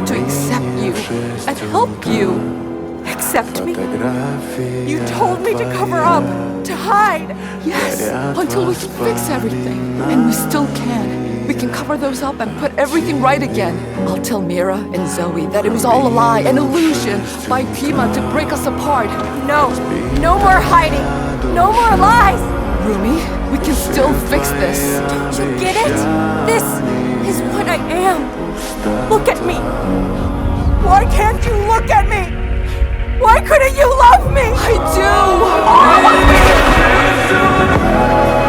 to accept you and help you. Accept me? You told me to cover up, to hide. Yes, until we can fix everything. And we still can. We can cover those up and put everything right again. I'll tell Mira and Zoe that it was all a lie, an illusion by Pima to break us apart. No, no more hiding. No more lies. Rumi, we can still fix this. Don't you get it? This is what I am. Look at me. Why can't you look at me? Why couldn't you love me? I do! All of me!